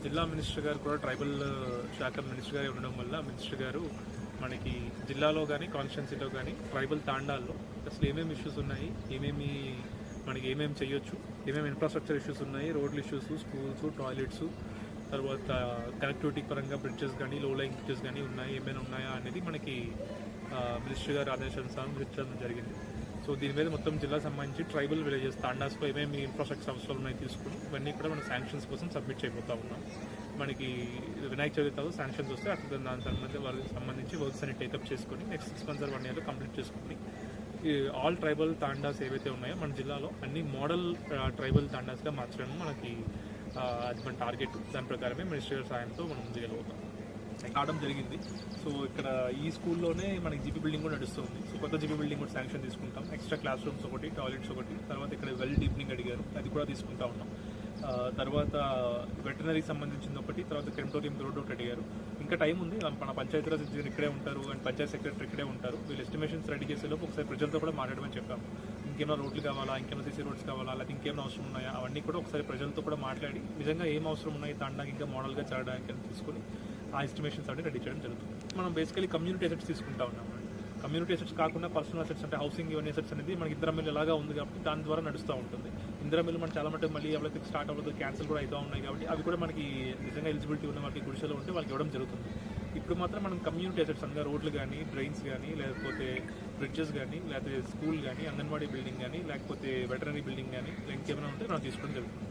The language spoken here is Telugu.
జిల్లా మినిస్టర్ గారు కూడా ట్రైబల్ శాఖ మినిస్టర్ గారు ఉండడం వల్ల మినిస్టర్ గారు మనకి జిల్లాలో కానీ కాన్స్టిట్యున్సీలో కానీ ట్రైబల్ తాండాల్లో అసలు ఏమేమి ఇష్యూస్ ఉన్నాయి, మనకి ఏమేమి చేయొచ్చు, ఏమేమి ఇన్ఫ్రాస్ట్రక్చర్ ఇష్యూస్ ఉన్నాయి, రోడ్ల ఇష్యూస్, స్కూల్స్, టాయిలెట్స్, తర్వాత కనెక్టివిటీ పరంగా బ్రిడ్జెస్ కానీ లో లైన్ బ్రిడ్జెస్ కానీ ఏమైనా ఉన్నాయా అనేది మనకి మినిస్టర్ గారు ఆదేశానుసారం విచారణ జరిగింది. సో దీని మీద మొత్తం జిల్లా సంబంధించి ట్రైబల్ విలేజెస్ తాండాస్లో ఏమేమి ఇన్ఫ్రాస్ట్రక్చర్ అవసరాలు ఉన్నాయి తీసుకుని ఇవన్నీ కూడా మనం శాంక్షన్స్ కోసం సబ్మిట్ చేయబోతా ఉన్నాం. మనకి వినాయక చవితి శాంక్షన్స్ వస్తే అట్లా దానికి సంబంధించి వర్క్స్ అన్ని టేకప్ చేసుకుని next 6 months or 1 year complete చేసుకుని ఆల్ ట్రైబల్ తాండాస్ ఏవైతే ఉన్నాయో మన జిల్లాలో అన్ని మోడల్ ట్రైబల్ తాండాస్గా మార్చడం మనకి అది మన టార్గెట్. దాని ప్రకారమే మినిస్టర్ సాయంతో మనం ముందుకెళ్ళిపోతాం కావడం జరిగింది. సో ఇక్కడ ఈ స్కూల్లోనే మనకి జీపీ బిల్డింగ్ కూడా నడుస్తుంది. సో కొత్త జీపీ బిల్డింగ్ కూడా శాంక్షన్ తీసుకుంటాం. ఎక్స్ట్రా క్లాస్ రూమ్స్ ఒకటి, టాయిలెట్స్ ఒకటి, తర్వాత ఇక్కడ వెల్ డీప్నింగ్ అడిగారు, అది కూడా తీసుకుంటా ఉన్నాం. తర్వాత వెటనరీకి సంబంధించింది ఒకటి, తర్వాత క్రెమటోరియం రోడ్ ఒకటి అడిగారు. ఇంకా టైం ఉంది. మన పంచాయతీరాజ్ ఇంజనీర్ ఇక్కడే ఉంటారు అండ్ పంచాయత్ సెక్రటరీ ఇక్కడే ఉంటారు. వీళ్ళు ఎస్టిమేషన్స్ రెడీ చేసేలోపు ఒకసారి ప్రజలతో కూడా మాట్లాడమని చెప్పాము. ఇంకేమైనా రోడ్లు కావాలా, ఇంకేమైనా సీసీ రోడ్స్ కావాలా, లేకపోతే ఇంకేమైనా అవసరం ఉన్నాయా, అవన్నీ కూడా ఒకసారి ప్రజలతో కూడా మాట్లాడి నిజంగా ఏం అవసరం ఉన్నాయి తాండానికి ఇంకా మోడల్గా చేయడానికి అని తీసుకుని ఆ ఎస్టిమేషన్స్ అన్ని రెడీ చేయడం జరుగుతుంది. మనం బేసికలీ కమ్యూనిటీ అసెట్స్ తీసుకుంటా ఉన్నాం. కమ్యూనిటీ అసెట్స్ కాకుండా పర్సనల్ అసెట్స్ అంటే హౌసింగ్ ఇవన్నీ అసెట్స్ అనేది మనకి ఇందిరా మిల్లు ఎలాగా ఉంది కాబట్టి దాని ద్వారా నడుస్తూ ఉంటుంది. ఇందిరా మిల్లు మనం చాలా మటుకు మళ్ళీ ఎవరికి స్టార్ట్ అవ్వదు, క్యాన్సిల్ కూడా అవుతూ ఉన్నాయి కాబట్టి అవి కూడా మనకి నిజంగా ఎలిజిబిలిటీ ఉన్న వాళ్ళకి గుడిసెలో ఉంటే వాళ్ళకి ఇవ్వడం జరుగుతుంది. ఇప్పుడు మాత్రం మనం కమ్యూనిటీ అసెట్స్ అనగా రోడ్లు కానీ, డ్రైన్స్ కానీ, లేకపోతే బ్రిడ్జెస్ కానీ, లేకపోతే స్కూల్ కానీ, అంగన్వాడీ బిల్డింగ్ కానీ, లేకపోతే వెటనరీ బిల్డింగ్ కానీ ఇంకేమైనా ఉంటే మనం తీసుకోవడం జరుగుతుంది.